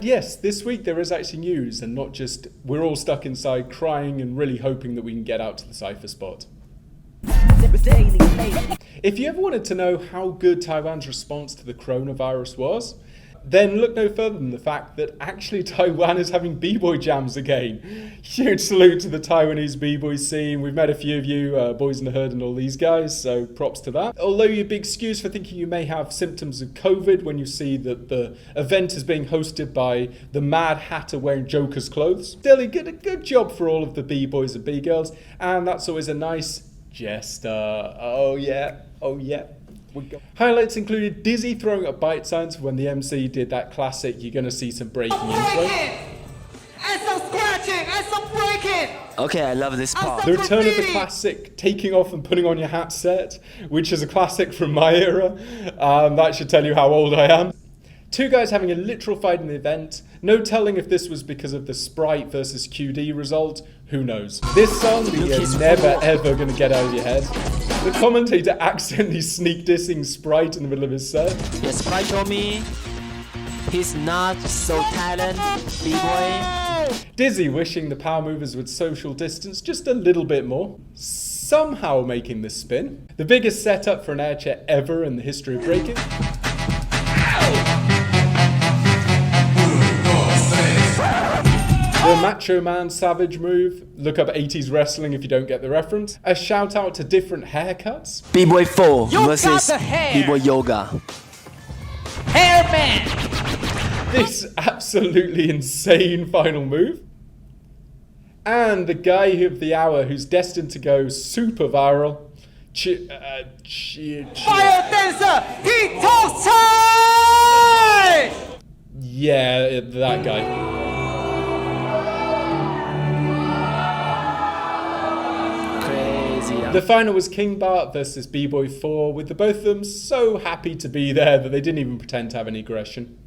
yes, this week there is actually news and not just we're all stuck inside crying and really hoping that we can get out to the cypher spot. If you ever wanted to know how good Taiwan's response to the coronavirus was, then look no further than the fact that actually Taiwan is having b-boy jams again. Huge salute to the Taiwanese b-boy scene. We've met a few of you, Boys in the Hood and all these guys, so props to that. Although you'd be excused for thinking you may have symptoms of COVID when you see that the event is being hosted by the Mad Hatter wearing Joker's clothes. Still, he did a good job for all of the b-boys and b-girls, and that's always a nice jester. Oh yeah. Highlights included Dizzy throwing up bite signs for when the MC did that classic "you're gonna see some breaking intro." And some scratching and some breaking. Okay, I love this part. The return of the classic taking off and putting on your hat set, which is a classic from my era. That should tell you how old I am. Two guys having a literal fight in the event. No telling if this was because of the Sprite versus QD result. Who knows? This song that you're never ever going to get out of your head. The commentator accidentally sneak dissing Sprite in the middle of his set. Yeah, Sprite told me he's not so talented, B-boy. Dizzy wishing the power movers would social distance just a little bit more. Somehow making this spin. The biggest setup for an air chair ever in the history of breaking. The Macho Man Savage move. Look up 80s wrestling if you don't get the reference. A shout out to different haircuts. B-boy 4 You versus got the hair. B-boy yoga. Hair man. This absolutely insane final move. And the guy of the hour who's destined to go super viral. Fire dancer. He talks time. Yeah, that guy. The final was King Bart versus B-Boy 4, with the both of them so happy to be there that they didn't even pretend to have any aggression.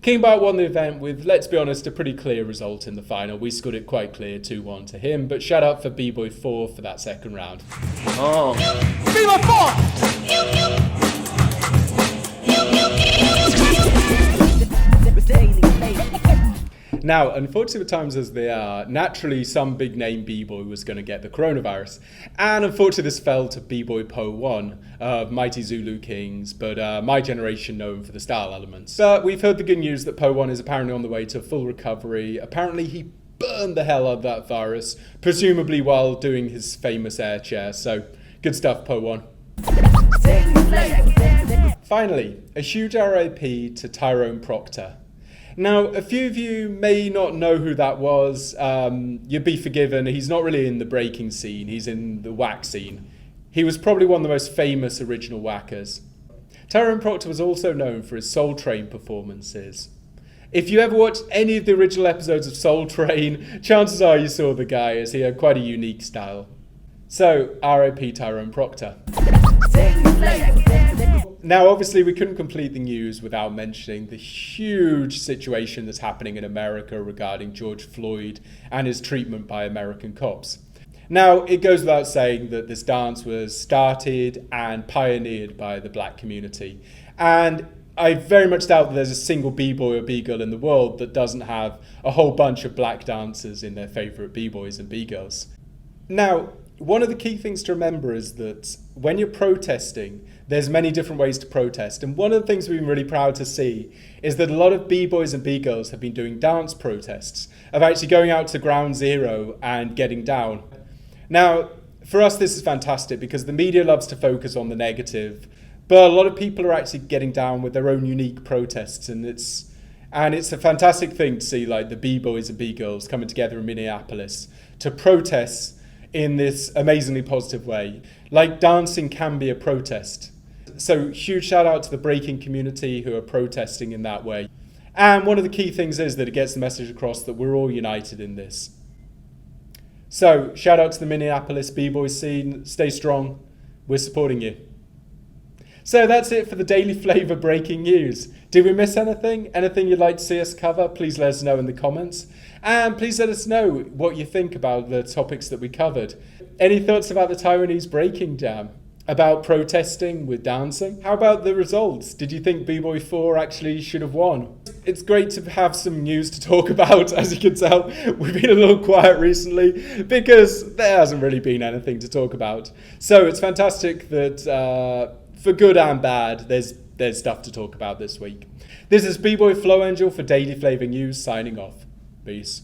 King Bart won the event with, let's be honest, a pretty clear result in the final. We scored it quite clear, 2-1 to him, but shout out for B-Boy 4 for that second round. Oh. B-Boy 4. Now, unfortunately, with times as they are, naturally some big name b-boy was going to get the coronavirus. And unfortunately this fell to b-boy Poe One of Mighty Zulu Kings, but my generation know him for the style elements. But we've heard the good news that Poe One is apparently on the way to full recovery. Apparently he burned the hell out of that virus, presumably while doing his famous air chair. So good stuff, Poe One. Finally, a huge RIP to Tyrone Proctor. Now, a few of you may not know who that was. You'd be forgiven. He's not really in the breaking scene. He's in the whack scene. He was probably one of the most famous original whackers. Tyrone Proctor was also known for his Soul Train performances. If you ever watched any of the original episodes of Soul Train, chances are you saw the guy, as he had quite a unique style. So, R.I.P. Tyrone Proctor. Now, obviously, we couldn't complete the news without mentioning the huge situation that's happening in America regarding George Floyd and his treatment by American cops. Now, it goes without saying that this dance was started and pioneered by the black community. And I very much doubt that there's a single b-boy or b-girl in the world that doesn't have a whole bunch of black dancers in their favourite b-boys and b-girls. Now, one of the key things to remember is that when you're protesting, there's many different ways to protest. And one of the things we've been really proud to see is that a lot of b-boys and b-girls have been doing dance protests, of actually going out to ground zero and getting down. Now, for us, this is fantastic because the media loves to focus on the negative, but a lot of people are actually getting down with their own unique protests, and it's a fantastic thing to see, like the b-boys and b-girls coming together in Minneapolis to protest in this amazingly positive way. Like, dancing can be a protest. So huge shout out to the breaking community who are protesting in that way. And one of the key things is that it gets the message across that we're all united in this. So shout out to the Minneapolis b-boy scene. Stay strong. We're supporting you. So that's it for the Daily Flava Breaking News. Did we miss anything? Anything you'd like to see us cover? Please let us know in the comments. And please let us know what you think about the topics that we covered. Any thoughts about the Taiwanese breaking jam? about protesting with dancing. How about the results? Did you think B-Boy 4 actually should have won? It's great to have some news to talk about. As you can tell, we've been a little quiet recently because there hasn't really been anything to talk about. So it's fantastic that for good and bad, there's stuff to talk about this week. This is B-Boy Flow Angel for Daily Flava News signing off. Peace.